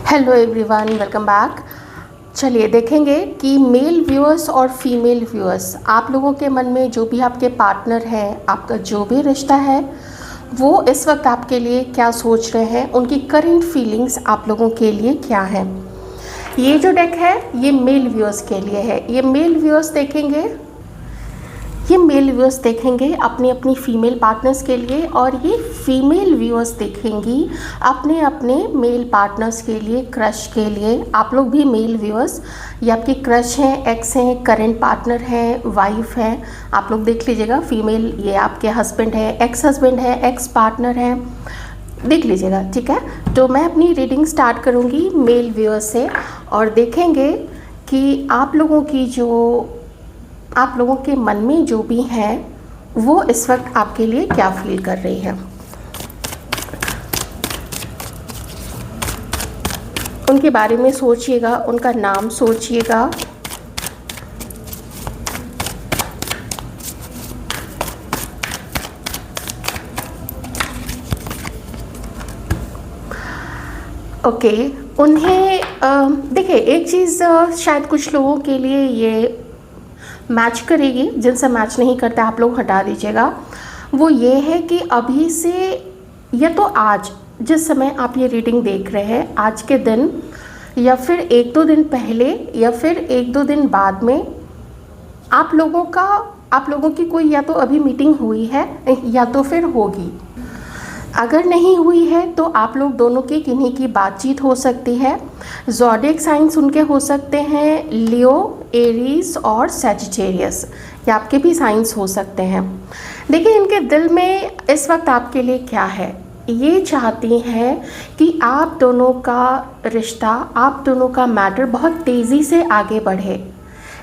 Hello everyone, welcome back. चलिए देखेंगे कि मेल व्यूअर्स और फीमेल व्यूअर्स, आप लोगों के मन में जो भी आपके पार्टनर हैं, आपका जो भी रिश्ता है, वो इस वक्त आपके लिए क्या सोच रहे हैं, उनकी करंट फीलिंग्स आप लोगों के लिए क्या है। ये जो डेक है ये मेल व्यूअर्स के लिए है। ये मेल व्यूअर्स देखेंगे अपनी अपनी फीमेल पार्टनर्स के लिए, और ये फीमेल व्यूअर्स देखेंगी अपने अपने मेल पार्टनर्स के लिए, क्रश के लिए। आप लोग भी मेल व्यूअर्स, ये आपके क्रश हैं, एक्स हैं, करंट पार्टनर हैं, वाइफ हैं, आप लोग देख लीजिएगा। फीमेल ये आपके हस्बैंड है, एक्स हस्बैंड है, एक्स पार्टनर है, देख लीजिएगा, ठीक है। तो मैं अपनी रीडिंग स्टार्ट करूँगी मेल व्यूअर्स से, और देखेंगे कि आप लोगों के मन में जो भी हैं वो इस वक्त आपके लिए क्या फील कर रही हैं। उनके बारे में सोचिएगा, उनका नाम सोचिएगा। ओके, उन्हें देखिए, एक चीज़ शायद कुछ लोगों के लिए ये मैच करेगी, जिनसे मैच नहीं करता आप लोग हटा दीजिएगा। वो ये है कि अभी से या तो आज जिस समय आप ये रीडिंग देख रहे हैं, आज के दिन, या फिर एक दो दिन पहले, या फिर एक दो दिन बाद में आप लोगों की कोई या तो अभी मीटिंग हुई है या तो फिर होगी। अगर नहीं हुई है तो आप लोग दोनों की किन्हीं की बातचीत हो सकती है। ज़ोडिएक साइंस उनके हो सकते हैं लियो, एरीज और सैजिटेरियस, ये आपके भी साइंस हो सकते हैं। देखिए, इनके दिल में इस वक्त आपके लिए क्या है। ये चाहती हैं कि आप दोनों का रिश्ता, आप दोनों का मैटर बहुत तेज़ी से आगे बढ़े,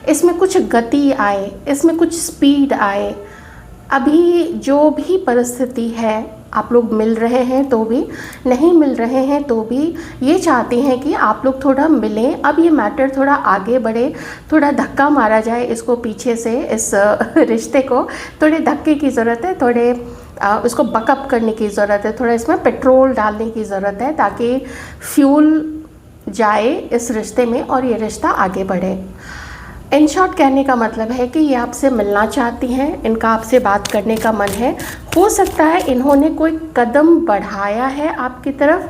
इसमें कुछ गति आए, इसमें कुछ स्पीड आए। अभी जो भी परिस्थिति है, आप लोग मिल रहे हैं तो भी, नहीं मिल रहे हैं तो भी, ये चाहती हैं कि आप लोग थोड़ा मिलें। अब ये मैटर थोड़ा आगे बढ़े, थोड़ा धक्का मारा जाए इसको पीछे से, इस रिश्ते को थोड़े धक्के की ज़रूरत है, थोड़े उसको बकअप करने की ज़रूरत है, थोड़ा इसमें पेट्रोल डालने की ज़रूरत है, ताकि फ्यूल जाए इस रिश्ते में और ये रिश्ता आगे बढ़े। इन शॉर्ट कहने का मतलब है कि ये आपसे मिलना चाहती हैं, इनका आपसे बात करने का मन है। हो सकता है इन्होंने कोई कदम बढ़ाया है आपकी तरफ,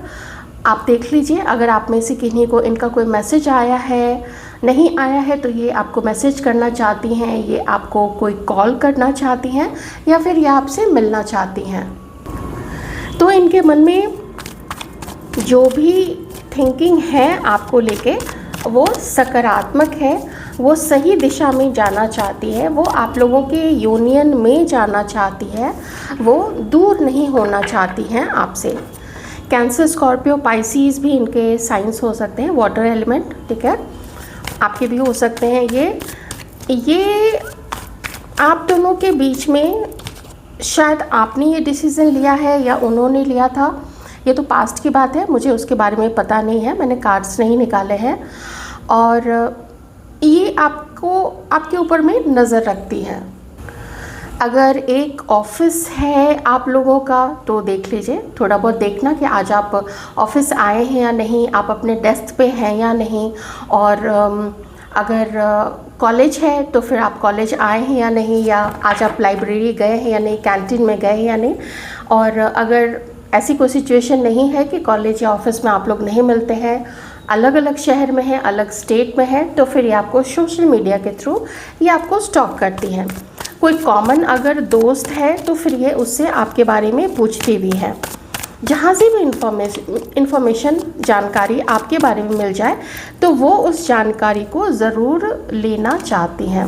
आप देख लीजिए। अगर आप में से किन्हीं को इनका कोई मैसेज आया है, नहीं आया है, तो ये आपको मैसेज करना चाहती हैं, ये आपको कोई कॉल करना चाहती हैं, या फिर ये आपसे मिलना चाहती हैं। तो इनके मन में जो भी थिंकिंग है आपको लेके, वो सकारात्मक है, वो सही दिशा में जाना चाहती है, वो आप लोगों के यूनियन में जाना चाहती है, वो दूर नहीं होना चाहती हैं आपसे। कैंसर, स्कॉर्पियो, पाइसिस भी इनके साइंस हो सकते हैं, वाटर एलिमेंट, ठीक है, आपके भी हो सकते हैं। ये आप दोनों के बीच में शायद आपने ये डिसीज़न लिया है या उन्होंने लिया था, ये तो पास्ट की बात है, मुझे उसके बारे में पता नहीं है, मैंने कार्ड्स नहीं निकाले हैं। और ये आपके ऊपर में नज़र रखती है। अगर एक ऑफिस है आप लोगों का, तो देख लीजिए, थोड़ा बहुत देखना कि आज आप ऑफिस आए हैं या नहीं, आप अपने डेस्क पे हैं या नहीं। और अगर कॉलेज है तो फिर आप कॉलेज आए हैं या नहीं, या आज आप लाइब्रेरी गए हैं या नहीं, कैंटीन में गए हैं या नहीं। और अगर ऐसी कोई सिचुएशन नहीं है कि कॉलेज या ऑफिस में आप लोग नहीं मिलते हैं, अलग अलग शहर में है, अलग स्टेट में है, तो फिर ये आपको सोशल मीडिया के थ्रू ये आपको स्टॉक करती हैं। कोई कॉमन अगर दोस्त है तो फिर ये उससे आपके बारे में पूछती भी है। जहाँ से भी इंफॉर्मेशन, जानकारी आपके बारे में मिल जाए, तो वो उस जानकारी को ज़रूर लेना चाहती हैं।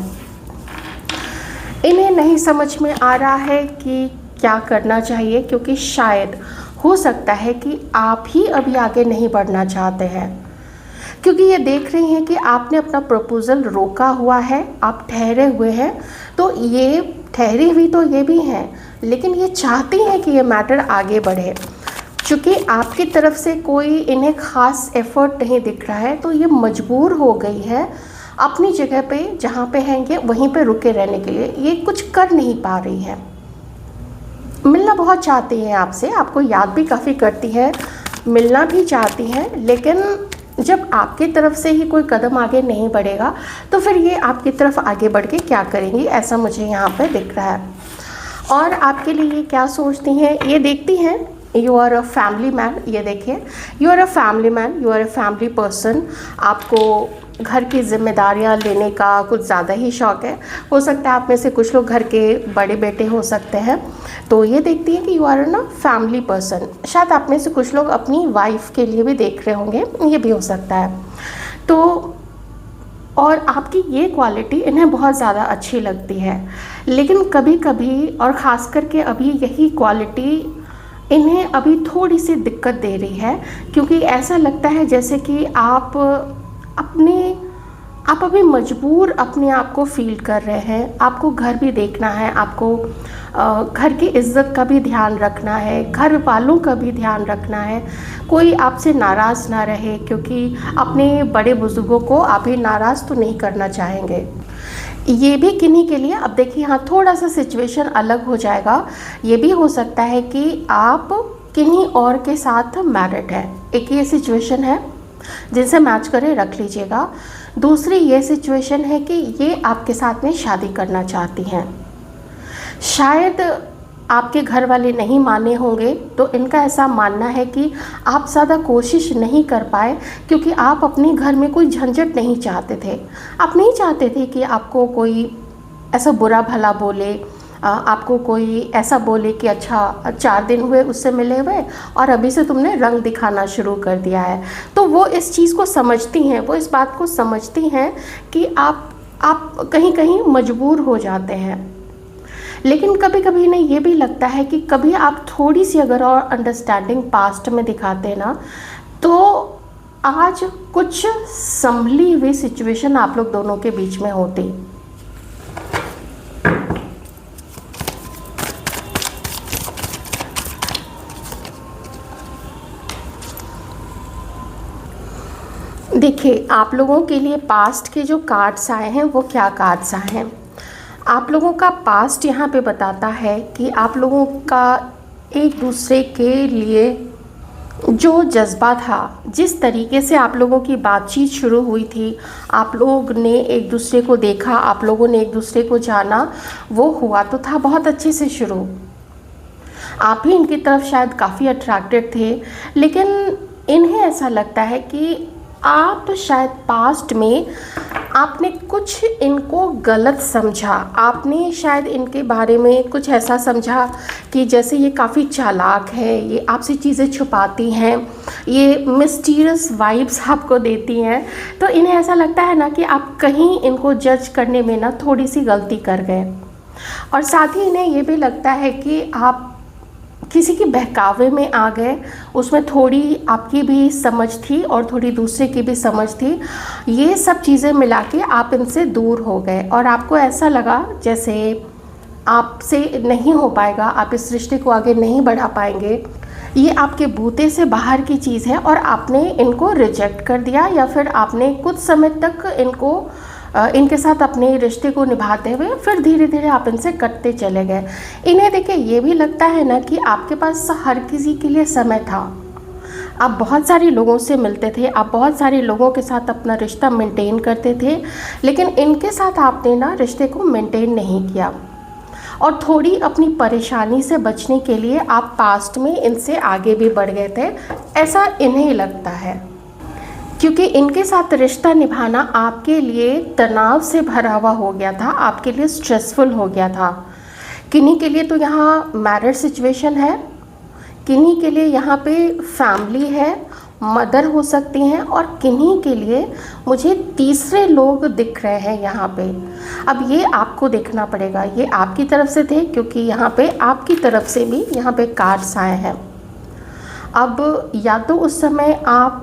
इन्हें नहीं समझ में आ रहा है कि क्या करना चाहिए, क्योंकि शायद हो सकता है कि आप ही अभी आगे नहीं बढ़ना चाहते हैं, क्योंकि ये देख रही हैं कि आपने अपना प्रपोज़ल रोका हुआ है, आप ठहरे हुए हैं। तो ये ठहरी हुई तो ये भी हैं, लेकिन ये चाहती हैं कि ये मैटर आगे बढ़े। चूँकि आपकी तरफ से कोई इन्हें ख़ास एफ़र्ट नहीं दिख रहा है, तो ये मजबूर हो गई है अपनी जगह पे, जहाँ पे हैंगे वहीं पे रुके रहने के लिए। ये कुछ कर नहीं पा रही है। मिलना बहुत चाहती है आपसे, आपको याद भी काफ़ी करती है, मिलना भी चाहती हैं, लेकिन जब आपकी तरफ से ही कोई कदम आगे नहीं बढ़ेगा तो फिर ये आपकी तरफ आगे बढ़ के क्या करेंगी, ऐसा मुझे यहाँ पे दिख रहा है। और आपके लिए ये क्या सोचती हैं, ये देखती हैं you are a family man. ये देखिए, you are a family man, you are a family person. आपको घर की जिम्मेदारियां लेने का कुछ ज़्यादा ही शौक़ है। हो सकता है आप में से कुछ लोग घर के बड़े बेटे हो सकते हैं। तो ये देखती है कि यू आर ना फैमिली पर्सन। शायद आप में से कुछ लोग अपनी वाइफ के लिए भी देख रहे होंगे, ये भी हो सकता है। तो और आपकी ये क्वालिटी इन्हें बहुत ज़्यादा अच्छी लगती है, लेकिन कभी कभी और ख़ास करके अभी यही क्वालिटी इन्हें अभी थोड़ी सी दिक्कत दे रही है, क्योंकि ऐसा लगता है जैसे कि आप अभी मजबूर अपने आप को फील कर रहे हैं। आपको घर भी देखना है, आपको घर की इज्जत का भी ध्यान रखना है, घर वालों का भी ध्यान रखना है, कोई आपसे नाराज़ ना रहे, क्योंकि अपने बड़े बुजुर्गों को आप ही नाराज़ तो नहीं करना चाहेंगे। ये भी किन्हीं के लिए, अब देखिए हाँ थोड़ा सा सिचुएशन अलग हो जाएगा। ये भी हो सकता है कि आप किन्हीं और के साथ मैरिड है, एक ये सिचुएशन है जिनसे मैच करे रख लीजिएगा। दूसरी ये सिचुएशन है कि ये आपके साथ में शादी करना चाहती हैं। शायद आपके घर वाले नहीं माने होंगे, तो इनका ऐसा मानना है कि आप ज़्यादा कोशिश नहीं कर पाए, क्योंकि आप अपने घर में कोई झंझट नहीं चाहते थे। आप नहीं चाहते थे कि आपको कोई ऐसा बुरा भला बोले, आपको कोई ऐसा बोले कि अच्छा 4 दिन हुए उससे मिले हुए और अभी से तुमने रंग दिखाना शुरू कर दिया है। तो वो इस चीज़ को समझती हैं, वो इस बात को समझती हैं कि आप कहीं कहीं मजबूर हो जाते हैं। लेकिन कभी कभी इन्हें ये भी लगता है कि कभी आप थोड़ी सी अगर और अंडरस्टैंडिंग पास्ट में दिखाते ना, तो आज कुछ संभली हुई सिचुएशन आप लोग दोनों के बीच में होती। देखिए, आप लोगों के लिए पास्ट के जो कार्ड्स आए हैं वो क्या कार्ड्स आए हैं। आप लोगों का पास्ट यहाँ पे बताता है कि आप लोगों का एक दूसरे के लिए जो जज्बा था, जिस तरीके से आप लोगों की बातचीत शुरू हुई थी, आप लोग ने एक दूसरे को देखा, आप लोगों ने एक दूसरे को जाना, वो हुआ तो था बहुत अच्छे से शुरू। आप भी इनकी तरफ शायद काफ़ी अट्रैक्टेड थे, लेकिन इन्हें ऐसा लगता है कि आप शायद पास्ट में आपने कुछ इनको गलत समझा। आपने शायद इनके बारे में कुछ ऐसा समझा कि जैसे ये काफ़ी चालाक है, ये आपसे चीज़ें छुपाती हैं, ये मिस्टीरियस वाइब्स आपको देती हैं। तो इन्हें ऐसा लगता है ना कि आप कहीं इनको जज करने में ना थोड़ी सी गलती कर गए। और साथ ही इन्हें ये भी लगता है कि आप किसी के बहकावे में आ गए, उसमें थोड़ी आपकी भी समझ थी और थोड़ी दूसरे की भी समझ थी। ये सब चीज़ें मिला के आप इनसे दूर हो गए और आपको ऐसा लगा जैसे आपसे नहीं हो पाएगा, आप इस रिश्ते को आगे नहीं बढ़ा पाएंगे, ये आपके बूते से बाहर की चीज़ है और आपने इनको रिजेक्ट कर दिया, या फिर आपने कुछ समय तक इनके साथ अपने रिश्ते को निभाते हुए फिर धीरे धीरे आप इनसे कटते चले गए। इन्हें देखिए ये भी लगता है ना कि आपके पास हर किसी के लिए समय था। आप बहुत सारे लोगों से मिलते थे, आप बहुत सारे लोगों के साथ अपना रिश्ता मेंटेन करते थे, लेकिन इनके साथ आपने ना रिश्ते को मेंटेन नहीं किया और थोड़ी अपनी परेशानी से बचने के लिए आप पास्ट में इनसे आगे भी बढ़ गए थे, ऐसा इन्हें लगता है। क्योंकि इनके साथ रिश्ता निभाना आपके लिए तनाव से भरा हुआ हो गया था, आपके लिए स्ट्रेसफुल हो गया था। किन्हीं के लिए तो यहाँ मैरिड सिचुएशन है, किन्हीं के लिए यहाँ पे फैमिली है, मदर हो सकती हैं, और किन्हीं के लिए मुझे तीसरे लोग दिख रहे हैं यहाँ पे। अब ये आपको देखना पड़ेगा, ये आपकी तरफ से थे क्योंकि यहाँ पे आपकी तरफ से भी यहाँ पे कार्ड्स आए हैं। अब या तो उस समय आप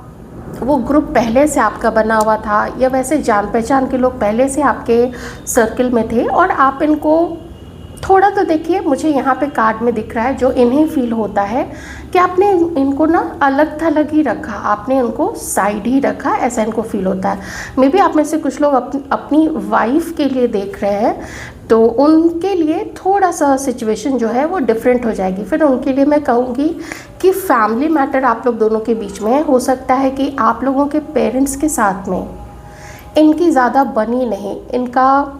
वो ग्रुप पहले से आपका बना हुआ था, या वैसे जान पहचान के लोग पहले से आपके सर्कल में थे और आप इनको थोड़ा तो देखिए, मुझे यहाँ पे कार्ड में दिख रहा है जो इन्हें फील होता है कि आपने इनको ना अलग थलग ही रखा, आपने उनको साइड ही रखा, ऐसा इनको फील होता है। मे बी आप में से कुछ लोग अपनी वाइफ के लिए देख रहे हैं, तो उनके लिए थोड़ा सा सिचुएशन जो है वो डिफरेंट हो जाएगी। फिर उनके लिए मैं कहूँगी कि फैमिली मैटर आप लोग दोनों के बीच में है। हो सकता है कि आप लोगों के पेरेंट्स के साथ में इनकी ज़्यादा बनी नहीं, इनका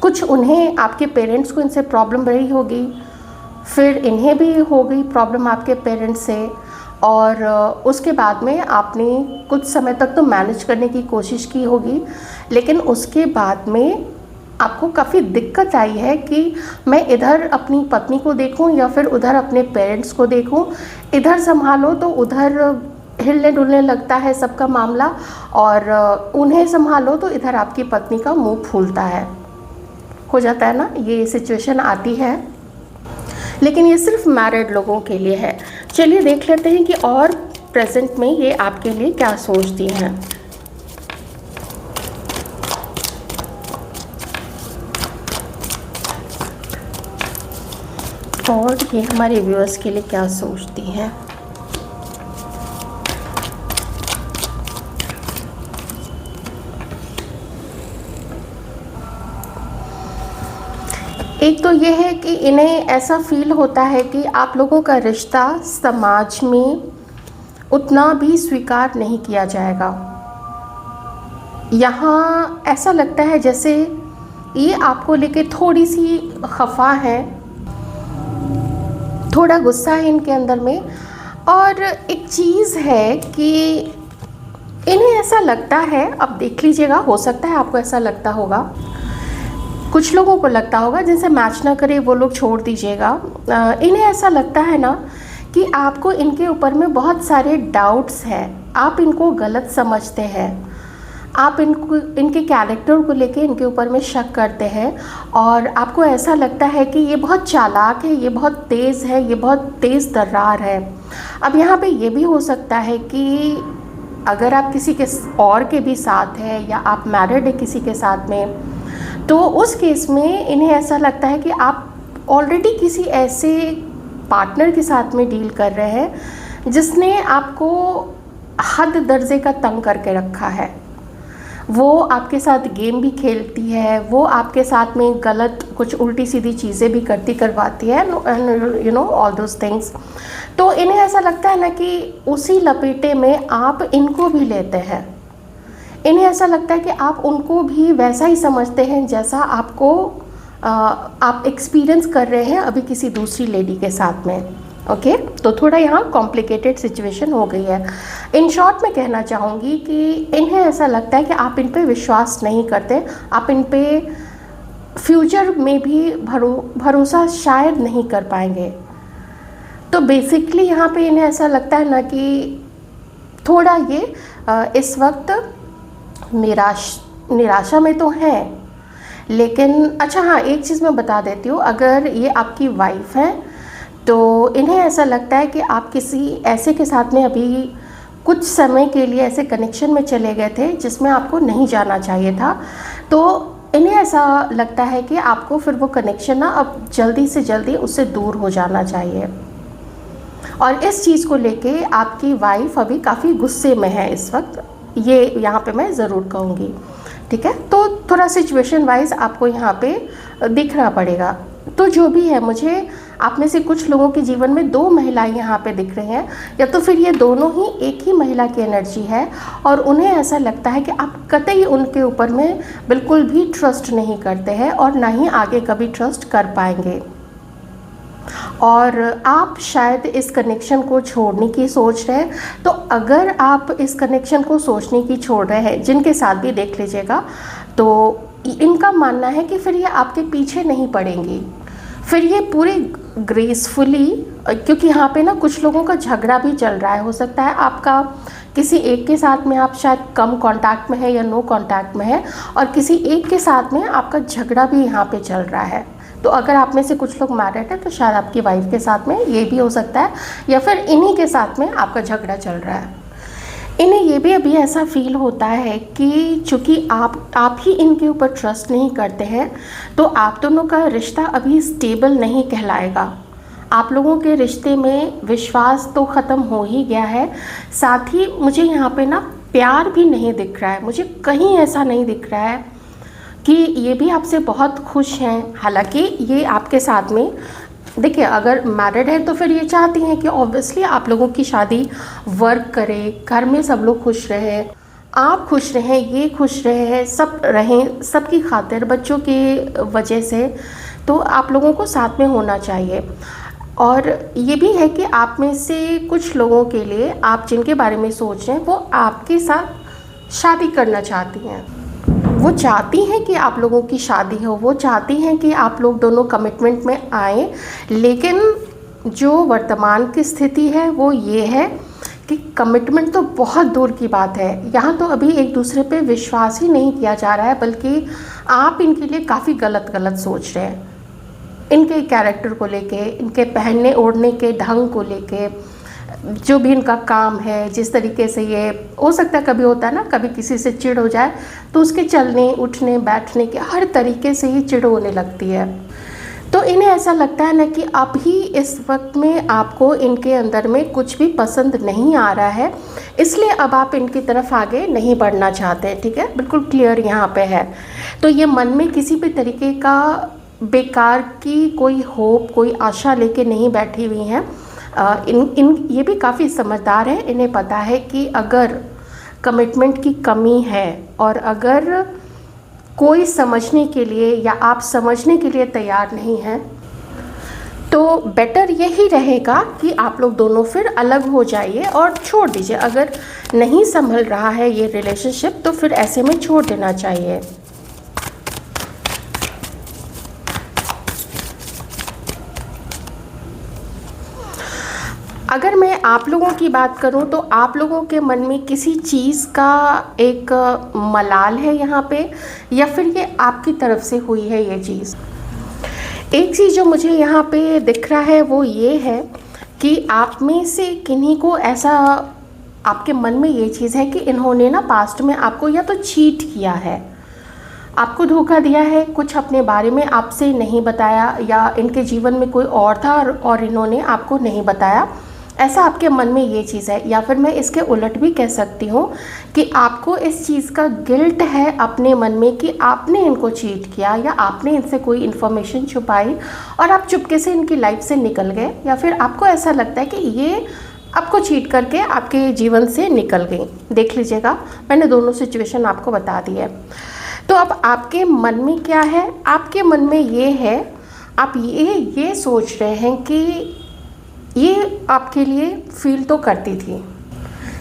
कुछ, उन्हें, आपके पेरेंट्स को इनसे प्रॉब्लम रही होगी, फिर इन्हें भी हो गई प्रॉब्लम आपके पेरेंट्स से, और उसके बाद में आपने कुछ समय तक तो मैनेज करने की कोशिश की होगी, लेकिन उसके बाद में आपको काफ़ी दिक्कत आई है कि मैं इधर अपनी पत्नी को देखूं या फिर उधर अपने पेरेंट्स को देखूं, इधर संभालो तो उधर हिलने डुलने लगता है सबका मामला, और उन्हें संभालो तो इधर आपकी पत्नी का मुंह फूलता है, हो जाता है ना, ये सिचुएशन आती है। लेकिन ये सिर्फ मैरिड लोगों के लिए है। चलिए देख लेते हैं कि और प्रेजेंट में ये आपके लिए क्या सोचती हैं। और ये हमारे व्यूअर्स के लिए क्या सोचती हैं। एक तो ये है कि इन्हें ऐसा फील होता है कि आप लोगों का रिश्ता समाज में उतना भी स्वीकार नहीं किया जाएगा। यहाँ ऐसा लगता है जैसे ये आपको लेके थोड़ी सी खफा है, थोड़ा गुस्सा है इनके अंदर में। और एक चीज़ है कि इन्हें ऐसा लगता है, अब देख लीजिएगा, हो सकता है आपको ऐसा लगता होगा, कुछ लोगों को लगता होगा, जिनसे मैच ना करे वो लोग छोड़ दीजिएगा। इन्हें ऐसा लगता है ना कि आपको इनके ऊपर में बहुत सारे डाउट्स हैं, आप इनको गलत समझते हैं, आप इनके कैरेक्टर को लेके इनके ऊपर में शक करते हैं, और आपको ऐसा लगता है कि ये बहुत चालाक है, ये बहुत तेज़ है, ये बहुत तेज़ तर्रार है। अब यहाँ पे ये भी हो सकता है कि अगर आप किसी के और के भी साथ हैं या आप मैरिड है किसी के साथ में, तो उस केस में इन्हें ऐसा लगता है कि आप ऑलरेडी किसी ऐसे पार्टनर के साथ में डील कर रहे हैं जिसने आपको हद दर्जे का तंग करके रखा है। वो आपके साथ गेम भी खेलती है, वो आपके साथ में गलत कुछ उल्टी सीधी चीज़ें भी करवाती है, you know all those things. तो इन्हें ऐसा लगता है ना कि उसी लपेटे में आप इनको भी लेते हैं। इन्हें ऐसा लगता है कि आप उनको भी वैसा ही समझते हैं जैसा आप एक्सपीरियंस कर रहे हैं अभी किसी दूसरी लेडी के साथ में। ओके, तो थोड़ा यहाँ कॉम्प्लिकेटेड सिचुएशन हो गई है। इन शॉर्ट मैं कहना चाहूँगी कि इन्हें ऐसा लगता है कि आप इन पे विश्वास नहीं करते, आप इन पे फ्यूचर में भी भरोसा शायद नहीं कर पाएंगे। तो बेसिकली यहाँ पे इन्हें ऐसा लगता है ना कि थोड़ा ये इस वक्त निराशा में तो है, लेकिन अच्छा हाँ, एक चीज़ मैं बता देती हूँ, अगर ये आपकी वाइफ है तो इन्हें ऐसा लगता है कि आप किसी ऐसे के साथ में अभी कुछ समय के लिए ऐसे कनेक्शन में चले गए थे जिसमें आपको नहीं जाना चाहिए था। तो इन्हें ऐसा लगता है कि आपको फिर वो कनेक्शन ना अब जल्दी से जल्दी उससे दूर हो जाना चाहिए, और इस चीज़ को लेके आपकी वाइफ अभी काफ़ी गुस्से में है इस वक्त, ये यहाँ पे मैं ज़रूर कहूँगी। ठीक है, तो थोड़ा सिचुएशन वाइज आपको यहाँ पे दिखना पड़ेगा। तो जो भी है, मुझे आप में से कुछ लोगों के जीवन में दो महिलाएं यहाँ पे दिख रही हैं, या तो फिर ये दोनों ही एक ही महिला की एनर्जी है, और उन्हें ऐसा लगता है कि आप कतई उनके ऊपर में बिल्कुल भी ट्रस्ट नहीं करते हैं और ना ही आगे कभी ट्रस्ट कर पाएंगे, और आप शायद इस कनेक्शन को छोड़ने की सोच रहे हैं। तो अगर आप इस कनेक्शन को सोचने की छोड़ रहे हैं, जिनके साथ भी देख लीजिएगा, तो इनका मानना है कि फिर ये आपके पीछे नहीं पड़ेंगी, फिर ये पूरे ग्रेसफुली, क्योंकि यहाँ पे ना कुछ लोगों का झगड़ा भी चल रहा है, हो सकता है आपका किसी एक के साथ में आप शायद कम कांटेक्ट में है या नो कांटेक्ट में है, और किसी एक के साथ में आपका झगड़ा भी यहाँ पे चल रहा है। तो अगर आप में से कुछ लोग मैरिड है तो शायद आपकी वाइफ के साथ में ये भी हो सकता है, या फिर इन्हीं के साथ में आपका झगड़ा चल रहा है। इन्हें ये भी अभी ऐसा फील होता है कि चूँकि आप ही इनके ऊपर ट्रस्ट नहीं करते हैं, तो आप दोनों का रिश्ता अभी स्टेबल नहीं कहलाएगा। आप लोगों के रिश्ते में विश्वास तो ख़त्म हो ही गया है, साथ ही मुझे यहाँ पे ना प्यार भी नहीं दिख रहा है। मुझे कहीं ऐसा नहीं दिख रहा है कि ये भी आपसे बहुत खुश हैं। हालांकि ये आपके साथ में देखिए, अगर मैरिड है तो फिर ये चाहती हैं कि ऑब्वियसली आप लोगों की शादी वर्क करे, घर में सब लोग खुश रहें, आप खुश रहें, ये खुश रहें, सब रहें, सबकी खातिर, बच्चों की वजह से, तो आप लोगों को साथ में होना चाहिए। और ये भी है कि आप में से कुछ लोगों के लिए, आप जिनके बारे में सोच रहे हैं, वो आपके साथ शादी करना चाहती हैं। वो चाहती हैं कि आप लोगों की शादी हो, वो चाहती हैं कि आप लोग दोनों कमिटमेंट में आएँ, लेकिन जो वर्तमान की स्थिति है वो ये है कि कमिटमेंट तो बहुत दूर की बात है, यहाँ तो अभी एक दूसरे पे विश्वास ही नहीं किया जा रहा है, बल्कि आप इनके लिए काफ़ी गलत सोच रहे हैं। इनके कैरेक्टर को लेके, इनके पहनने ओढ़ने के ढंग को लेके, जो भी इनका काम है, जिस तरीके से ये, हो सकता है कभी होता है ना, कभी किसी से चिढ़ हो जाए तो उसके चलने उठने बैठने के हर तरीके से ही चिढ़ होने लगती है। तो इन्हें ऐसा लगता है ना कि अभी इस वक्त में आपको इनके अंदर में कुछ भी पसंद नहीं आ रहा है, इसलिए अब आप इनकी तरफ आगे नहीं बढ़ना चाहते। ठीक है, बिल्कुल क्लियर यहाँ पे है। तो ये मन में किसी भी तरीके का बेकार की कोई होप, कोई आशा लेके नहीं बैठी हुई हैं। ये भी काफ़ी समझदार है, इन्हें पता है कि अगर कमिटमेंट की कमी है और अगर कोई समझने के लिए या आप समझने के लिए तैयार नहीं हैं, तो बेटर यही रहेगा कि आप लोग दोनों फिर अलग हो जाइए और छोड़ दीजिए। अगर नहीं संभल रहा है ये रिलेशनशिप तो फिर ऐसे में छोड़ देना चाहिए। अगर मैं आप लोगों की बात करूं तो आप लोगों के मन में किसी चीज़ का एक मलाल है यहाँ पे, या फिर ये आपकी तरफ से हुई है ये चीज़। एक चीज़ जो मुझे यहाँ पे दिख रहा है वो ये है कि आप में से किन्हीं को ऐसा, आपके मन में ये चीज़ है कि इन्होंने ना पास्ट में आपको या तो चीट किया है, आपको धोखा दिया है, कुछ अपने बारे में आपसे नहीं बताया, या इनके जीवन में कोई और था और इन्होंने आपको नहीं बताया, ऐसा आपके मन में ये चीज़ है। या फिर मैं इसके उलट भी कह सकती हूँ कि आपको इस चीज़ का गिल्ट है अपने मन में कि आपने इनको चीट किया, या आपने इनसे कोई इन्फॉर्मेशन छुपाई और आप चुपके से इनकी लाइफ से निकल गए, या फिर आपको ऐसा लगता है कि ये आपको चीट करके आपके जीवन से निकल गई। देख लीजिएगा, मैंने दोनों सिचुएशन आपको बता दी है। तो अब आपके मन में क्या है? आपके मन में ये है, आप ये सोच रहे हैं कि ये आपके लिए फील तो करती थी,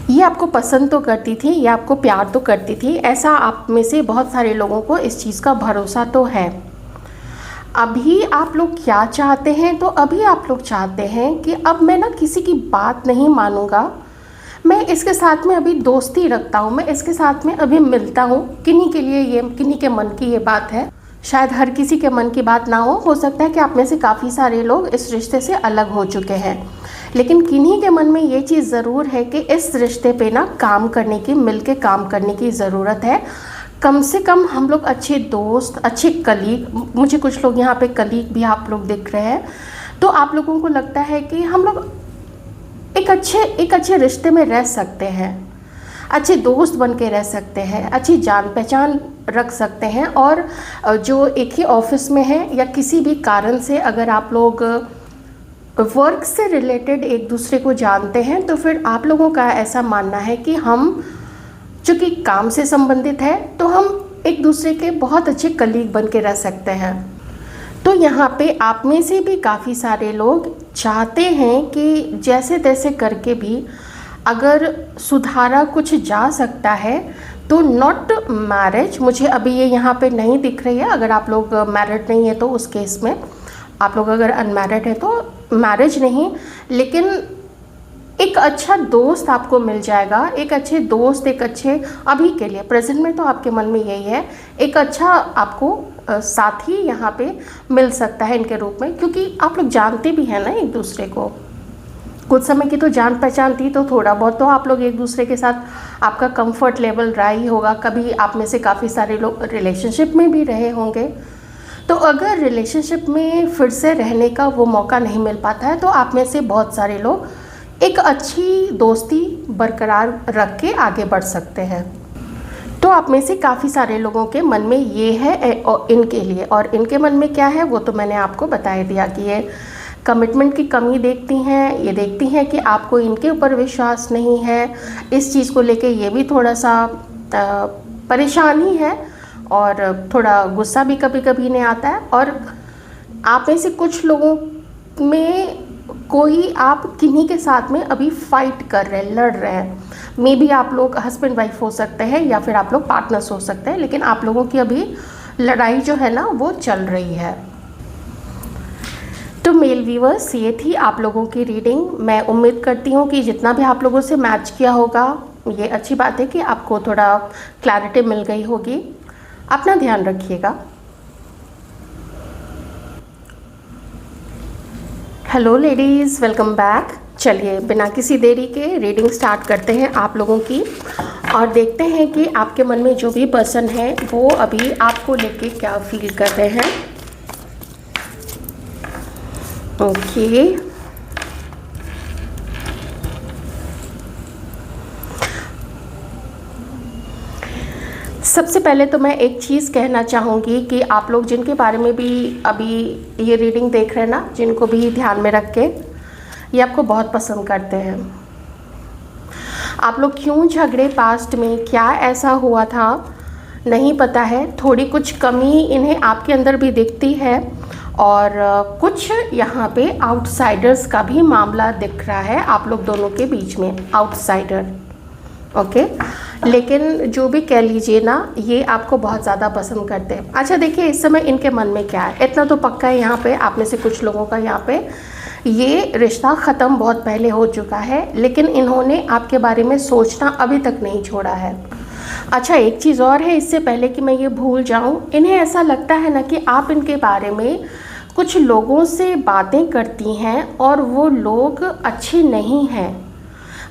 ये आपको पसंद तो करती थी, ये आपको प्यार तो करती थी, ऐसा आप में से बहुत सारे लोगों को इस चीज़ का भरोसा तो है। अभी आप लोग क्या चाहते हैं? तो अभी आप लोग चाहते हैं कि अब मैं ना किसी की बात नहीं मानूंगा, मैं इसके साथ में अभी दोस्ती रखता हूँ, मैं इसके साथ में अभी मिलता हूँ। किन्हीं के लिए ये, किन्हीं के मन की ये बात है, शायद हर किसी के मन की बात ना हो सकता है कि आप में से काफ़ी सारे लोग इस रिश्ते से अलग हो चुके हैं, लेकिन किन्हीं के मन में ये चीज़ ज़रूर है कि इस रिश्ते पे ना काम करने की, मिल के काम करने की ज़रूरत है। कम से कम हम लोग अच्छे दोस्त, अच्छे कलीग, मुझे कुछ लोग यहाँ पे कलीग भी आप लोग दिख रहे हैं, तो आप लोगों को लगता है कि हम लोग एक अच्छे रिश्ते में रह सकते हैं, अच्छे दोस्त बन के रह सकते हैं, अच्छी जान पहचान रख सकते हैं। और जो एक ही ऑफिस में है या किसी भी कारण से अगर आप लोग वर्क से रिलेटेड एक दूसरे को जानते हैं, तो फिर आप लोगों का ऐसा मानना है कि हम, चूँकि काम से संबंधित है, तो हम एक दूसरे के बहुत अच्छे कलीग बन के रह सकते हैं। तो यहाँ पे आप में से भी काफ़ी सारे लोग चाहते हैं कि जैसे तैसे करके भी अगर सुधारा कुछ जा सकता है तो नॉट मैरिज, मुझे अभी ये यहाँ पे नहीं दिख रही है। अगर आप लोग मैरिड नहीं है तो उस केस में, आप लोग अगर अनमैरिड है तो मैरिज नहीं, लेकिन एक अच्छा दोस्त आपको मिल जाएगा, एक अच्छे दोस्त, एक अच्छे, अभी के लिए प्रेजेंट में तो आपके मन में यही है, एक अच्छा आपको साथी यहाँ पे मिल सकता है इनके रूप में, क्योंकि आप लोग जानते भी हैं ना एक दूसरे को। कुछ समय की तो जान पहचान थी, तो थोड़ा बहुत तो आप लोग एक दूसरे के साथ आपका कंफर्ट लेवल रहा ही होगा। कभी आप में से काफ़ी सारे लोग रिलेशनशिप में भी रहे होंगे। तो अगर रिलेशनशिप में फिर से रहने का वो मौका नहीं मिल पाता है, तो आप में से बहुत सारे लोग एक अच्छी दोस्ती बरकरार रख के आगे बढ़ सकते हैं। तो आप में से काफ़ी सारे लोगों के मन में ये है इनके लिए, और इनके मन में क्या है वो तो मैंने आपको बता दिया कि ये कमिटमेंट की कमी देखती हैं, ये देखती हैं कि आपको इनके ऊपर विश्वास नहीं है। इस चीज़ को लेके ये भी थोड़ा सा परेशान ही है और थोड़ा गुस्सा भी कभी कभी इन्हें आता है। और आप में से कुछ लोगों में कोई आप किन्हीं के साथ में अभी फाइट कर रहे हैं, लड़ रहे हैं। मे बी आप लोग हस्बैंड वाइफ हो सकते हैं या फिर आप लोग पार्टनर्स हो सकते हैं, लेकिन आप लोगों की अभी लड़ाई जो है ना वो चल रही है। तो मेल व्यूअर्स, ये थी आप लोगों की रीडिंग। मैं उम्मीद करती हूँ कि जितना भी आप लोगों से मैच किया होगा, ये अच्छी बात है कि आपको थोड़ा क्लैरिटी मिल गई होगी। अपना ध्यान रखिएगा। Hello ladies, welcome back. चलिए बिना किसी देरी के रीडिंग स्टार्ट करते हैं आप लोगों की और देखते हैं कि आपके मन में जो भी पर्सन है वो अभी आपको लेके क्या फील कर रहे हैं। ओके, सबसे पहले तो मैं एक चीज़ कहना चाहूँगी कि आप लोग जिनके बारे में भी अभी ये रीडिंग देख रहे हैं ना, जिनको भी ध्यान में रख के, ये आपको बहुत पसंद करते हैं। आप लोग क्यों झगड़े, पास्ट में क्या ऐसा हुआ था नहीं पता है। थोड़ी कुछ कमी इन्हें आपके अंदर भी दिखती है और कुछ यहाँ पे आउटसाइडर्स का भी मामला दिख रहा है आप लोग दोनों के बीच में, आउटसाइडर। ओके, लेकिन जो भी कह लीजिए ना, ये आपको बहुत ज़्यादा पसंद करते हैं। अच्छा देखिए, इस समय इनके मन में क्या है, इतना तो पक्का है यहाँ पे आप में से कुछ लोगों का यहाँ पे ये रिश्ता ख़त्म बहुत पहले हो चुका है, लेकिन इन्होंने आपके बारे में सोचना अभी तक नहीं छोड़ा है। अच्छा, एक चीज़ और है, इससे पहले कि मैं ये भूल जाऊँ, इन्हें ऐसा लगता है ना कि आप इनके बारे में कुछ लोगों से बातें करती हैं और वो लोग अच्छे नहीं हैं,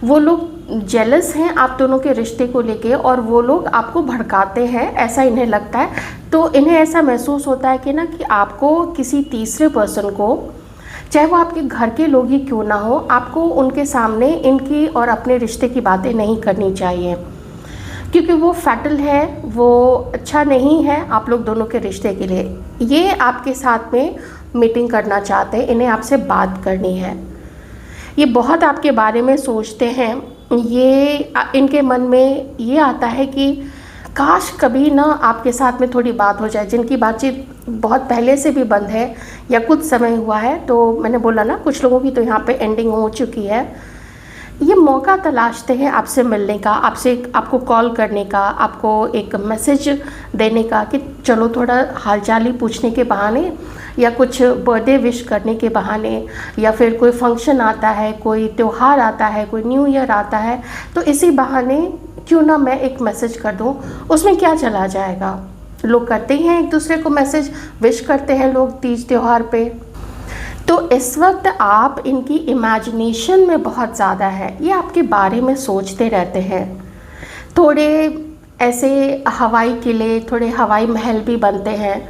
वो लोग जेलस हैं आप दोनों के रिश्ते को लेके और वो लोग आपको भड़काते हैं, ऐसा इन्हें लगता है। तो इन्हें ऐसा महसूस होता है कि ना कि आपको किसी तीसरे पर्सन को, चाहे वो आपके घर के लोग ही क्यों ना हो, आपको उनके सामने इनकी और अपने रिश्ते की बातें नहीं करनी चाहिए, क्योंकि वो फैटल है, वो अच्छा नहीं है आप लोग दोनों के रिश्ते के लिए। ये आपके साथ में मीटिंग करना चाहते हैं, इन्हें आपसे बात करनी है, ये बहुत आपके बारे में सोचते हैं। ये इनके मन में ये आता है कि काश कभी ना आपके साथ में थोड़ी बात हो जाए, जिनकी बातचीत बहुत पहले से भी बंद है या कुछ समय हुआ है। तो मैंने बोला ना, कुछ लोगों की तो यहाँ पे एंडिंग हो चुकी है। ये मौका तलाशते हैं आपसे मिलने का, आपको कॉल करने का, आपको एक मैसेज देने का कि चलो थोड़ा हालचाल ही पूछने के बहाने या कुछ बर्थडे विश करने के बहाने, या फिर कोई फंक्शन आता है, कोई त्यौहार आता है, कोई न्यू ईयर आता है, तो इसी बहाने क्यों ना मैं एक मैसेज कर दूं, उसमें क्या चला जाएगा। लोग करते ही हैं, एक दूसरे को मैसेज विश करते हैं लोग तीज त्यौहार पे। तो इस वक्त आप इनकी इमेजिनेशन में बहुत ज़्यादा है, ये आपके बारे में सोचते रहते हैं। थोड़े ऐसे हवाई किले, थोड़े हवाई महल भी बनते हैं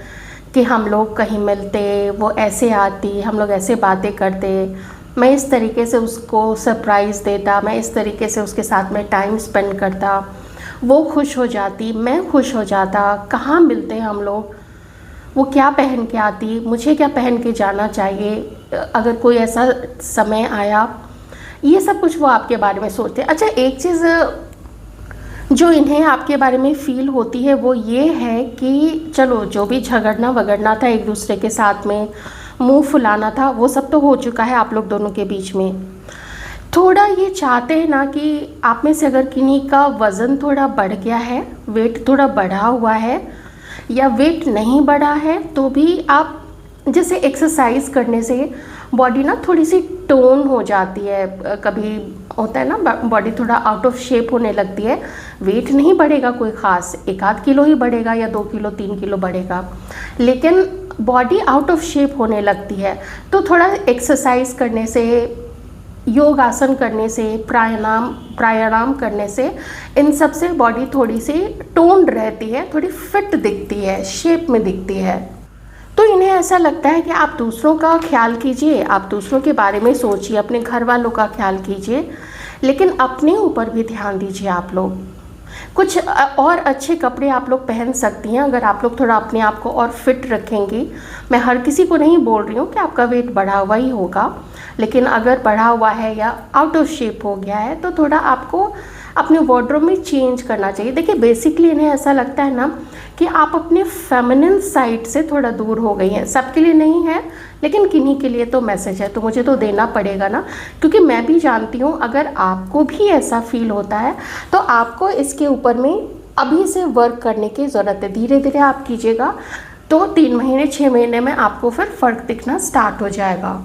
कि हम लोग कहीं मिलते, वो ऐसे आती, हम लोग ऐसे बातें करते, मैं इस तरीके से उसको सरप्राइज़ देता, मैं इस तरीके से उसके साथ में टाइम स्पेंड करता, वो खुश हो जाती, मैं खुश हो जाता, कहाँ मिलते हैं हम लोग, वो क्या पहन के आती, मुझे क्या पहन के जाना चाहिए अगर कोई ऐसा समय आया। ये सब कुछ वो आपके बारे में सोचते हैं। अच्छा, एक चीज़ जो इन्हें आपके बारे में फ़ील होती है वो ये है कि चलो जो भी झगड़ना वगड़ना था, एक दूसरे के साथ में मुंह फुलाना था, वो सब तो हो चुका है आप लोग दोनों के बीच में। थोड़ा ये चाहते हैं ना कि आप में से अगर किन्हीं का वज़न थोड़ा बढ़ गया है, वेट थोड़ा बढ़ा हुआ है, या वेट नहीं बढ़ा है तो भी आप जैसे एक्सरसाइज करने से बॉडी ना थोड़ी सी टोन हो जाती है, कभी होता है ना बॉडी थोड़ा आउट ऑफ शेप होने लगती है। वेट नहीं बढ़ेगा कोई ख़ास, 1-8 किलो ही बढ़ेगा या 2 किलो 3 किलो बढ़ेगा, लेकिन बॉडी आउट ऑफ शेप होने लगती है। तो थोड़ा एक्सरसाइज करने से, योग आसन करने से, प्राणायाम करने से, इन सब से बॉडी थोड़ी सी टोन्ड रहती है, थोड़ी फिट दिखती है, शेप में दिखती है। तो इन्हें ऐसा लगता है कि आप दूसरों का ख्याल कीजिए, आप दूसरों के बारे में सोचिए, अपने घर वालों का ख्याल कीजिए, लेकिन अपने ऊपर भी ध्यान दीजिए आप लोग। कुछ और अच्छे कपड़े आप लोग पहन सकती हैं अगर आप लोग थोड़ा अपने आप को और फिट रखेंगी। मैं हर किसी को नहीं बोल रही हूँ कि आपका वेट बढ़ा हुआ ही होगा, लेकिन अगर बढ़ा हुआ है या आउट ऑफ शेप हो गया है तो थोड़ा आपको अपने वार्डरोब में चेंज करना चाहिए। देखिए बेसिकली इन्हें ऐसा लगता है ना कि आप अपने फेमिनिन साइड से थोड़ा दूर हो गई हैं। सबके लिए नहीं है, लेकिन किन्हीं के लिए तो मैसेज है, तो मुझे तो देना पड़ेगा ना, क्योंकि मैं भी जानती हूँ अगर आपको भी ऐसा फील होता है तो आपको इसके ऊपर में अभी से वर्क करने की ज़रूरत है। धीरे धीरे आप कीजिएगा तो 3 महीने 6 महीने में आपको फिर फ़र्क दिखना स्टार्ट हो जाएगा।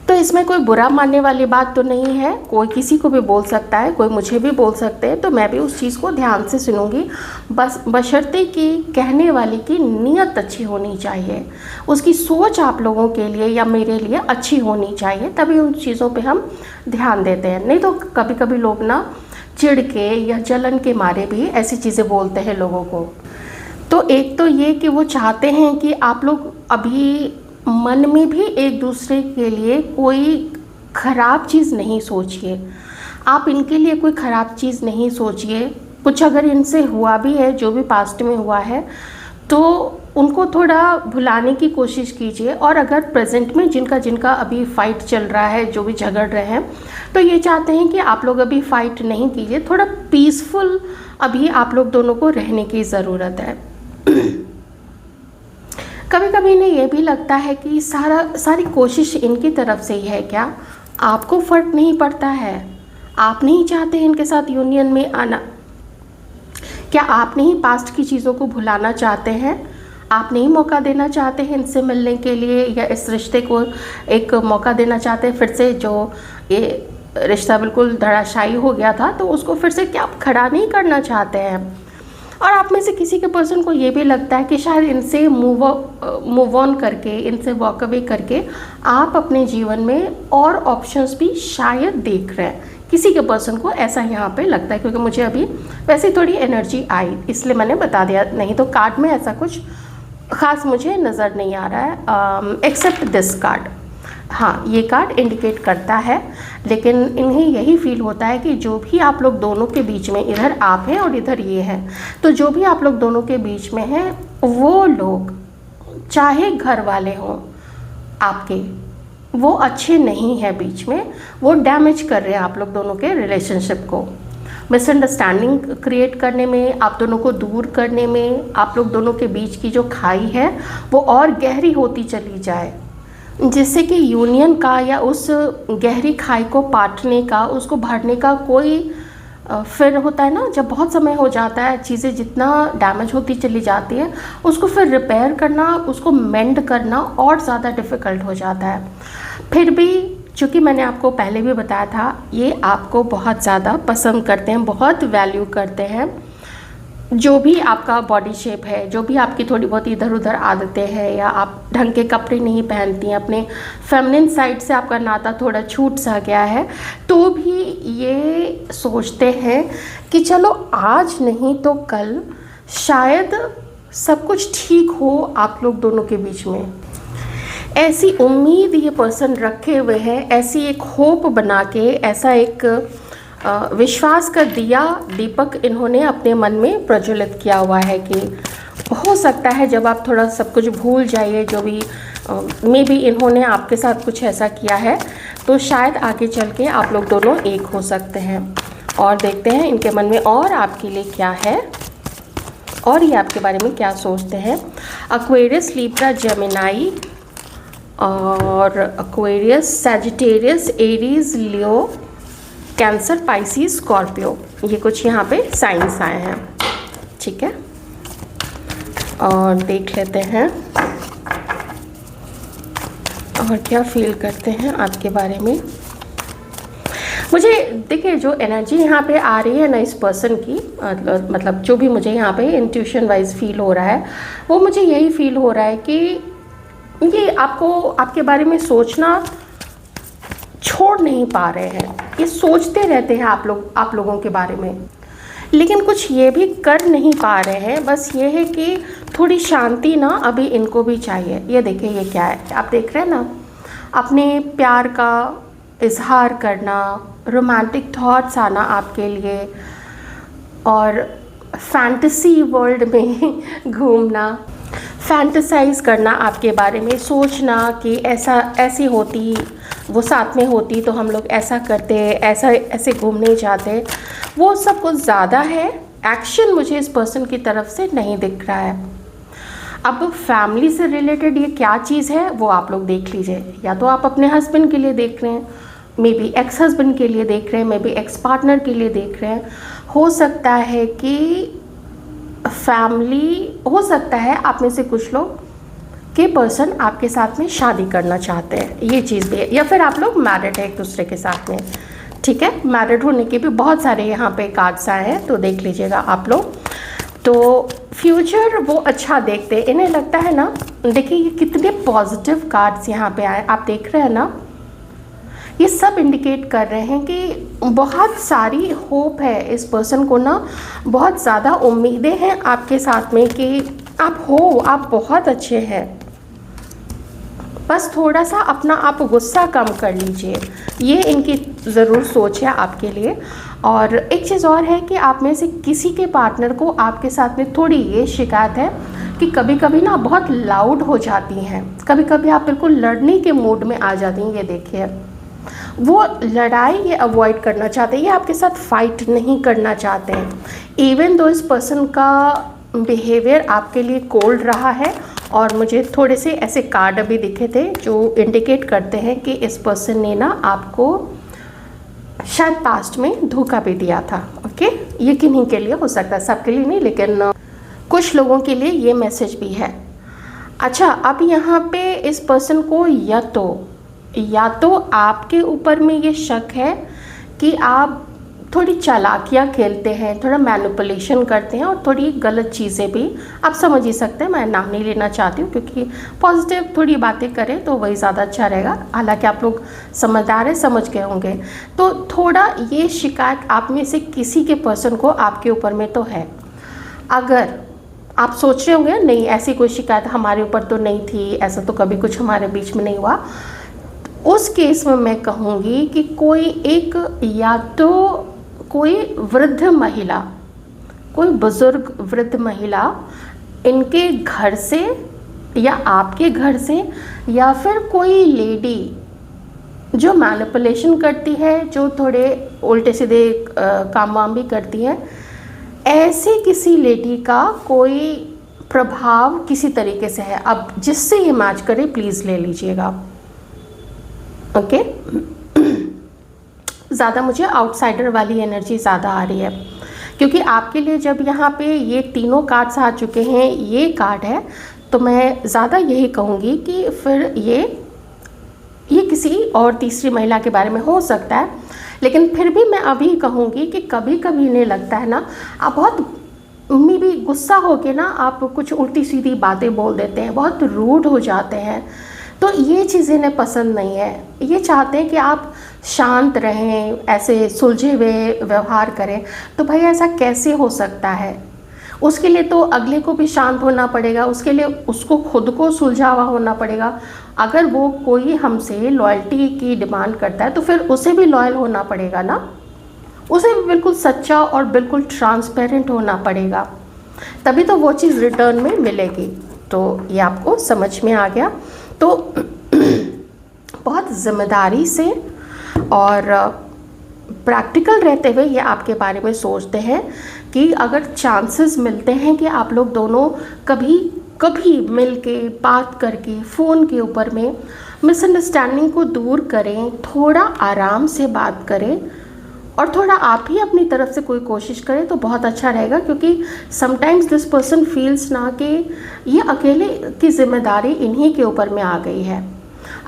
तो इसमें कोई बुरा मानने वाली बात तो नहीं है, कोई किसी को भी बोल सकता है, कोई मुझे भी बोल सकते हैं, तो मैं भी उस चीज़ को ध्यान से सुनूंगी, बस बशर्ते कि कहने वाले की नीयत अच्छी होनी चाहिए, उसकी सोच आप लोगों के लिए या मेरे लिए अच्छी होनी चाहिए, तभी उन चीज़ों पे हम ध्यान देते हैं। नहीं तो कभी कभी लोग ना चिढ़ के या जलन के मारे भी ऐसी चीज़ें बोलते हैं लोगों को। तो एक तो ये कि वो चाहते हैं कि आप लोग अभी मन में भी एक दूसरे के लिए कोई ख़राब चीज़ नहीं सोचिए, आप इनके लिए कोई ख़राब चीज़ नहीं सोचिए। कुछ अगर इनसे हुआ भी है, जो भी पास्ट में हुआ है, तो उनको थोड़ा भुलाने की कोशिश कीजिए। और अगर प्रेजेंट में जिनका जिनका अभी फ़ाइट चल रहा है, जो भी झगड़ रहे हैं, तो ये चाहते हैं कि आप लोग अभी फ़ाइट नहीं कीजिए, थोड़ा पीसफुल अभी आप लोग दोनों को रहने की ज़रूरत है। कभी कभी इन्हें ये भी लगता है कि सारी कोशिश इनकी तरफ से ही है क्या, आपको फ़र्क नहीं पड़ता है, आप नहीं चाहते इनके साथ यूनियन में आना, क्या आप नहीं पास्ट की चीज़ों को भुलाना चाहते हैं, आप नहीं मौका देना चाहते हैं इनसे मिलने के लिए या इस रिश्ते को एक मौका देना चाहते हैं फिर से, जो ये रिश्ता बिल्कुल धराशायी हो गया था तो उसको फिर से क्या आप खड़ा नहीं करना चाहते हैं। और आप में से किसी के पर्सन को ये भी लगता है कि शायद इनसे मूव ऑन करके, इनसे वॉक अवे करके आप अपने जीवन में और ऑप्शंस भी शायद देख रहे हैं। किसी के पर्सन को ऐसा यहाँ पे लगता है, क्योंकि मुझे अभी वैसे थोड़ी एनर्जी आई इसलिए मैंने बता दिया, नहीं तो कार्ड में ऐसा कुछ ख़ास मुझे नज़र नहीं आ रहा है एक्सेप्ट दिस कार्ड। हाँ, ये कार्ड इंडिकेट करता है, लेकिन इन्हें यही फील होता है कि जो भी आप लोग दोनों के बीच में, इधर आप हैं और इधर ये है, तो जो भी आप लोग दोनों के बीच में हैं वो लोग, चाहे घर वाले हों आपके, वो अच्छे नहीं है बीच में, वो डैमेज कर रहे हैं आप लोग दोनों के रिलेशनशिप को, मिसअंडरस्टैंडिंग क्रिएट करने में, आप दोनों को दूर करने में, आप लोग दोनों के बीच की जो खाई है वो और गहरी होती चली जाए, जिससे कि यूनियन का या उस गहरी खाई को पाटने का, उसको भरने का कोई फिर होता है ना, जब बहुत समय हो जाता है चीज़ें जितना डैमेज होती चली जाती है, उसको फिर रिपेयर करना, उसको मेंड करना और ज़्यादा डिफ़िकल्ट हो जाता है। फिर भी चूँकि मैंने आपको पहले भी बताया था, ये आपको बहुत ज़्यादा पसंद करते हैं, बहुत वैल्यू करते हैं। जो भी आपका बॉडी शेप है, जो भी आपकी थोड़ी बहुत इधर उधर आदतें हैं, या आप ढंग के कपड़े नहीं पहनती हैं, अपने फेमिनिन साइड से आपका नाता थोड़ा छूट सा गया है, तो भी ये सोचते हैं कि चलो आज नहीं तो कल शायद सब कुछ ठीक हो आप लोग दोनों के बीच में। ऐसी उम्मीद ये पर्सन रखे हुए हैं, ऐसी एक होप बना के, ऐसा एक विश्वास का दिया दीपक इन्होंने अपने मन में प्रज्वलित किया हुआ है कि हो सकता है जब आप थोड़ा सब कुछ भूल जाइए, जो भी मे बी इन्होंने आपके साथ कुछ ऐसा किया है, तो शायद आगे चल के आप लोग दोनों एक हो सकते हैं। और देखते हैं इनके मन में और आपके लिए क्या है और ये आपके बारे में क्या सोचते हैं। एक्वेरियस, लिब्रा, जेमिनाई और एक्वेरियस, सैजिटेरियस, एरीज, लियो, कैंसर, पाइसिस, स्कॉर्पियो, ये कुछ यहाँ पे साइंस आए हैं। ठीक है, और देख लेते हैं और क्या फील करते हैं आपके बारे में। मुझे देखिए जो एनर्जी यहाँ पे आ रही है ना इस पर्सन की, मतलब जो भी मुझे यहाँ पे इंट्यूशन वाइज फील हो रहा है, वो मुझे यही फील हो रहा है कि ये आपको, आपके बारे में सोचना छोड़ नहीं पा रहे हैं, ये सोचते रहते हैं आप लोगों के बारे में, लेकिन कुछ ये भी कर नहीं पा रहे हैं। बस ये है कि थोड़ी शांति ना अभी इनको भी चाहिए। ये देखिए ये क्या है, आप देख रहे हैं ना, अपने प्यार का इजहार करना, रोमांटिक थॉट्स आना आपके लिए, और फैंटेसी वर्ल्ड में घूमना, फैंटेसाइज करना, आपके बारे में सोचना कि ऐसा ऐसी होती, वो साथ में होती तो हम लोग ऐसा करते, ऐसा ऐसे घूमने जाते, वो सब कुछ ज़्यादा है। एक्शन मुझे इस पर्सन की तरफ से नहीं दिख रहा है। अब फैमिली से रिलेटेड ये क्या चीज़ है वो आप लोग देख लीजिए। या तो आप अपने हस्बैंड के लिए देख रहे हैं, मे बी एक्स हस्बैंड के लिए देख रहे हैं, मे बी एक्स पार्टनर के लिए देख रहे हैं। हो सकता है कि फैमिली, हो सकता है आप में से कुछ लोग के पर्सन आपके साथ में शादी करना चाहते हैं, ये चीज़ भी है। या फिर आप लोग मैरिड है एक दूसरे के साथ में, ठीक है। मैरिड होने के भी बहुत सारे यहाँ पे कार्ड्स आए हैं, तो देख लीजिएगा आप लोग। तो फ्यूचर वो अच्छा देखते हैं, इन्हें लगता है ना, देखिए ये कितने पॉजिटिव कार्ड्स यहाँ पे आए, आप देख रहे हैं ना, ये सब इंडिकेट कर रहे हैं कि बहुत सारी होप है इस पर्सन को ना, बहुत ज़्यादा उम्मीदें हैं आपके साथ में कि आप बहुत अच्छे हैं। बस थोड़ा सा अपना आप गुस्सा कम कर लीजिए, ये इनकी ज़रूर सोच है आपके लिए। और एक चीज़ और है कि आप में से किसी के पार्टनर को आपके साथ में थोड़ी ये शिकायत है कि कभी कभी ना बहुत लाउड हो जाती हैं, कभी कभी आप बिल्कुल लड़ने के मूड में आ जाती हैं। ये देखिए, वो लड़ाई ये अवॉइड करना चाहते हैं, ये आपके साथ फाइट नहीं करना चाहते हैं। इवन दो इस पर्सन का बिहेवियर आपके लिए कोल्ड रहा है, और मुझे थोड़े से ऐसे कार्ड अभी दिखे थे जो इंडिकेट करते हैं कि इस पर्सन ने ना आपको शायद पास्ट में धोखा भी दिया था। ओके, ये किन्हीं के लिए हो सकता है, सबके लिए नहीं, लेकिन कुछ लोगों के लिए ये मैसेज भी है। अच्छा, अब यहाँ पे इस पर्सन को या तो आपके ऊपर में ये शक है कि आप थोड़ी चालाकियाँ खेलते हैं, थोड़ा मैनिपुलेशन करते हैं, और थोड़ी गलत चीज़ें भी, आप समझ ही सकते हैं, मैं नाम नहीं लेना चाहती हूँ क्योंकि पॉजिटिव थोड़ी बातें करें तो वही ज़्यादा अच्छा रहेगा। हालांकि आप लोग समझदार हैं, समझ गए होंगे। तो थोड़ा ये शिकायत आप में से किसी के पर्सन को आपके ऊपर में तो है। अगर आप सोच रहे होंगे नहीं ऐसी कोई शिकायत हमारे ऊपर तो नहीं थी, ऐसा तो कभी कुछ हमारे बीच में नहीं हुआ, उस केस में मैं कहूँगी कि कोई एक, या तो कोई वृद्ध महिला, कोई बुज़ुर्ग वृद्ध महिला इनके घर से या आपके घर से, या फिर कोई लेडी जो मैनिपुलेशन करती है, जो थोड़े उल्टे सीधे काम वाम भी करती है, ऐसे किसी लेडी का कोई प्रभाव किसी तरीके से है। अब जिससे ये मैच करे प्लीज़ ले लीजिएगा। ओके, ज़्यादा मुझे आउटसाइडर वाली एनर्जी ज़्यादा आ रही है, क्योंकि आपके लिए जब यहाँ पे ये तीनों कार्ड्स आ चुके हैं, ये कार्ड है, तो मैं ज़्यादा यही कहूँगी कि फिर ये किसी और तीसरी महिला के बारे में हो सकता है। लेकिन फिर भी मैं अभी कहूँगी कि कभी कभी इन्हें लगता है ना, आप बहुत में भी गुस्सा होके ना आप कुछ उल्टी सीधी बातें बोल देते हैं, बहुत रूड हो जाते हैं, तो ये चीज़ इन्हें पसंद नहीं है। ये चाहते हैं कि आप शांत रहें, ऐसे सुलझे हुए व्यवहार करें। तो भाई ऐसा कैसे हो सकता है? उसके लिए तो अगले को भी शांत होना पड़ेगा, उसके लिए उसको खुद को सुलझा हुआ होना पड़ेगा। अगर वो कोई हमसे लॉयल्टी की डिमांड करता है तो फिर उसे भी लॉयल होना पड़ेगा ना, उसे भी बिल्कुल सच्चा और बिल्कुल ट्रांसपेरेंट होना पड़ेगा, तभी तो वो चीज़ रिटर्न में मिलेगी। तो ये आपको समझ में आ गया। तो बहुत ज़िम्मेदारी से और प्रैक्टिकल रहते हुए ये आपके बारे में सोचते हैं कि अगर चांसेस मिलते हैं कि आप लोग दोनों कभी मिल के बात करके फ़ोन के ऊपर में मिसअंडरस्टैंडिंग को दूर करें, थोड़ा आराम से बात करें, और थोड़ा आप ही अपनी तरफ से कोई कोशिश करें तो बहुत अच्छा रहेगा। क्योंकि समटाइम्स दिस पर्सन फील्स ना कि ये अकेले की जिम्मेदारी इन्हीं के ऊपर में आ गई है।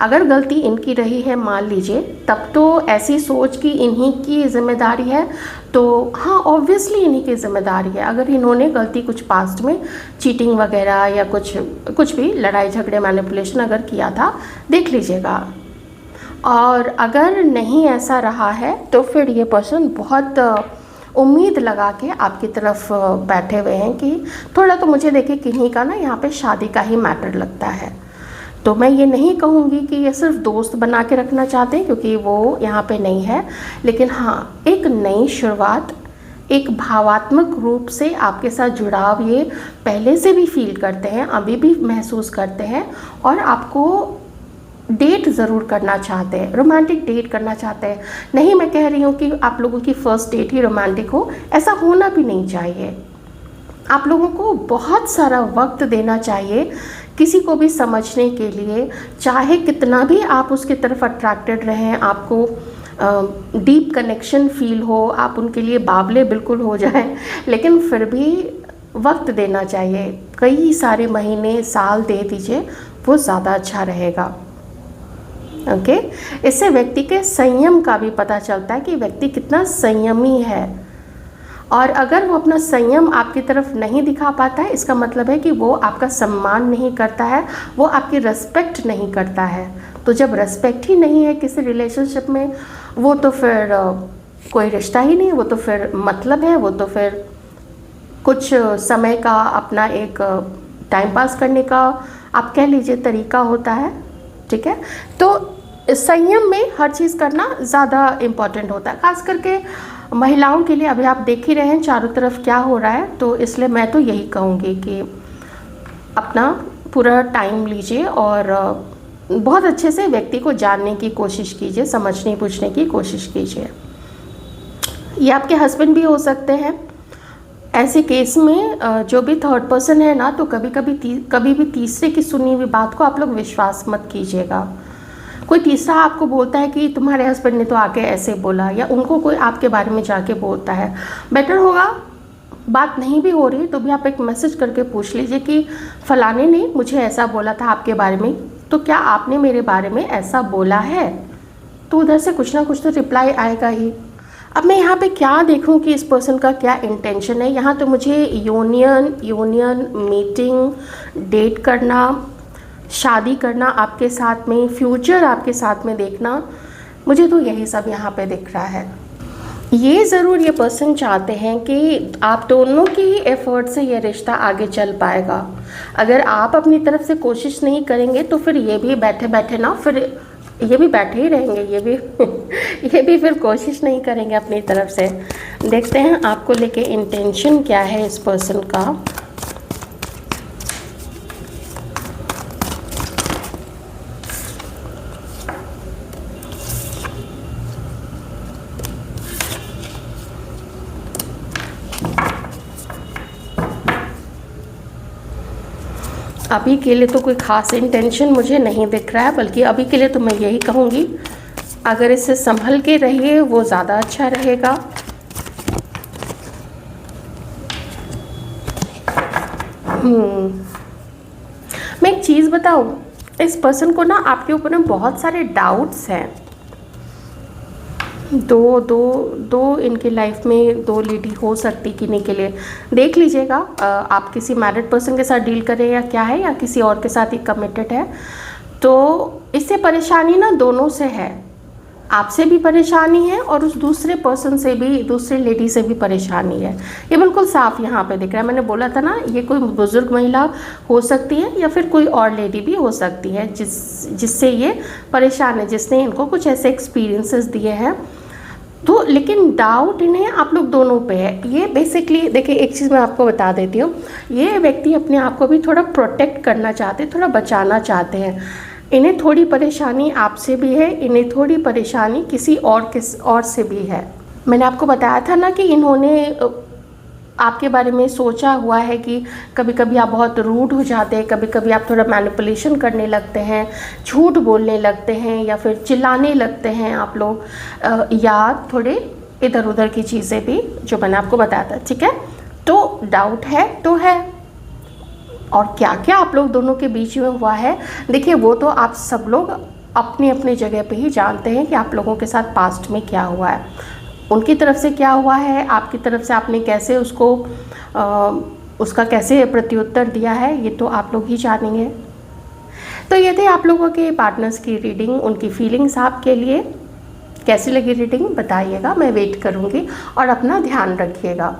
अगर गलती इनकी रही है मान लीजिए, तब तो ऐसी सोच कि इन्हीं की जिम्मेदारी है, तो हाँ ऑब्वियसली इन्हीं की जिम्मेदारी है। अगर इन्होंने गलती कुछ पास्ट में चीटिंग वगैरह या कुछ भी लड़ाई झगड़े मैनिपुलेशन अगर किया था, देख लीजिएगा। और अगर नहीं ऐसा रहा है तो फिर ये पर्सन बहुत उम्मीद लगा के आपकी तरफ बैठे हुए हैं कि थोड़ा तो मुझे देखिए किन्हीं का ना यहाँ पे शादी का ही मैटर लगता है। तो मैं ये नहीं कहूँगी कि ये सिर्फ दोस्त बना के रखना चाहते हैं, क्योंकि वो यहाँ पे नहीं है, लेकिन हाँ एक नई शुरुआत, एक भावात्मक रूप से आपके साथ जुड़ाव ये पहले से भी फील करते हैं, अभी भी महसूस करते हैं, और आपको डेट ज़रूर करना चाहते हैं, रोमांटिक डेट करना चाहते हैं। नहीं मैं कह रही हूँ कि आप लोगों की फ़र्स्ट डेट ही रोमांटिक हो, ऐसा होना भी नहीं चाहिए। आप लोगों को बहुत सारा वक्त देना चाहिए किसी को भी समझने के लिए, चाहे कितना भी आप उसकी तरफ अट्रैक्टेड रहें, आपको डीप कनेक्शन फील हो, आप उनके लिए बावले बिल्कुल हो जाएं, लेकिन फिर भी वक्त देना चाहिए। कई सारे महीने, साल दे दीजिए, वो ज़्यादा अच्छा रहेगा। ओके, इससे व्यक्ति के संयम का भी पता चलता है कि व्यक्ति कितना संयमी है, और अगर वो अपना संयम आपकी तरफ नहीं दिखा पाता है, इसका मतलब है कि वो आपका सम्मान नहीं करता है, वो आपकी रिस्पेक्ट नहीं करता है। तो जब रिस्पेक्ट ही नहीं है किसी रिलेशनशिप में, वो तो फिर कोई रिश्ता ही नहीं, वो तो फिर मतलब है, वो तो फिर कुछ समय का अपना एक टाइम पास करने का आप कह लीजिए तरीका होता है। ठीक है, तो संयम में हर चीज़ करना ज़्यादा इम्पॉर्टेंट होता है, खास करके महिलाओं के लिए। अभी आप देख ही रहे हैं चारों तरफ क्या हो रहा है, तो इसलिए मैं तो यही कहूँगी कि अपना पूरा टाइम लीजिए और बहुत अच्छे से व्यक्ति को जानने की कोशिश कीजिए, समझने पूछने की कोशिश कीजिए। ये आपके हस्बैंड भी हो सकते हैं। ऐसे केस में जो भी थर्ड पर्सन है ना, तो कभी भी तीसरे की सुनी हुई बात को आप लोग विश्वास मत कीजिएगा। कोई तीसरा आपको बोलता है कि तुम्हारे हस्बैंड ने तो आके ऐसे बोला, या उनको कोई आपके बारे में जाके बोलता है, बेटर होगा बात नहीं भी हो रही तो भी आप एक मैसेज करके पूछ लीजिए कि फलाने ने मुझे ऐसा बोला था आपके बारे में, तो क्या आपने मेरे बारे में ऐसा बोला है? तो उधर से कुछ ना कुछ तो रिप्लाई आएगा ही। अब मैं यहाँ पे क्या देखूँ कि इस पर्सन का क्या इंटेंशन है। यहाँ तो मुझे यूनियन, मीटिंग, डेट करना, शादी करना आपके साथ में, फ्यूचर आपके साथ में देखना, मुझे तो यही सब यहाँ पे दिख रहा है। ये ज़रूर ये पर्सन चाहते हैं कि आप दोनों की ही एफर्ट से ये रिश्ता आगे चल पाएगा। अगर आप अपनी तरफ से कोशिश नहीं करेंगे तो फिर ये भी बैठे बैठे ना, फिर ये भी बैठे ही रहेंगे, ये भी फिर कोशिश नहीं करेंगे अपनी तरफ से। देखते हैं आपको लेके इंटेंशन क्या है इस पर्सन का। अभी के लिए तो कोई ख़ास इंटेंशन मुझे नहीं दिख रहा है, बल्कि अभी के लिए तो मैं यही कहूँगी अगर इससे संभल के रहिए वो ज़्यादा अच्छा रहेगा। मैं एक चीज़ बताऊँ, इस पर्सन को ना आपके ऊपर में बहुत सारे डाउट्स हैं। दो इनके लाइफ में दो लेडी हो सकती किन्हीं के लिए, देख लीजिएगा। आप किसी मैरिड पर्सन के साथ डील करें या क्या है, या किसी और के साथ ही कमिटेड है, तो इससे परेशानी ना दोनों से है। आपसे भी परेशानी है और उस दूसरे पर्सन से भी, दूसरी लेडी से भी परेशानी है। ये बिल्कुल साफ यहाँ पे दिख रहा है। मैंने बोला था ना, ये कोई बुजुर्ग महिला हो सकती है या फिर कोई और लेडी भी हो सकती है जिससे ये परेशान है, जिसने इनको कुछ ऐसे एक्सपीरियंसेस दिए हैं। तो लेकिन डाउट इन्हें आप लोग दोनों पे है। ये बेसिकली देखिए, एक चीज़ मैं आपको बता देती हूँ, ये व्यक्ति अपने आप को भी थोड़ा प्रोटेक्ट करना चाहते हैं, थोड़ा बचाना चाहते हैं। इन्हें थोड़ी परेशानी आपसे भी है, इन्हें थोड़ी परेशानी किसी और से भी है। मैंने आपको बताया था ना कि इन्होंने आपके बारे में सोचा हुआ है कि कभी कभी आप बहुत रूड हो जाते हैं, कभी कभी आप थोड़ा मैनिपुलेशन करने लगते हैं, झूठ बोलने लगते हैं, या फिर चिल्लाने लगते हैं आप लोग, या थोड़े इधर उधर की चीज़ें भी जो मैंने आपको बताया था। ठीक है, तो डाउट है तो है, और क्या क्या आप लोग दोनों के बीच में हुआ है, देखिए वो तो आप सब लोग अपनी अपनी जगह पे ही जानते हैं कि आप लोगों के साथ पास्ट में क्या हुआ है, उनकी तरफ से क्या हुआ है, आपकी तरफ से आपने कैसे उसका कैसे प्रत्युत्तर दिया है, ये तो आप लोग ही जानेंगे। तो ये थे आप लोगों के पार्टनर्स की रीडिंग, उनकी फीलिंग्स आपके लिए। कैसी लगी रीडिंग बताइएगा, मैं वेट करूँगी, और अपना ध्यान रखिएगा।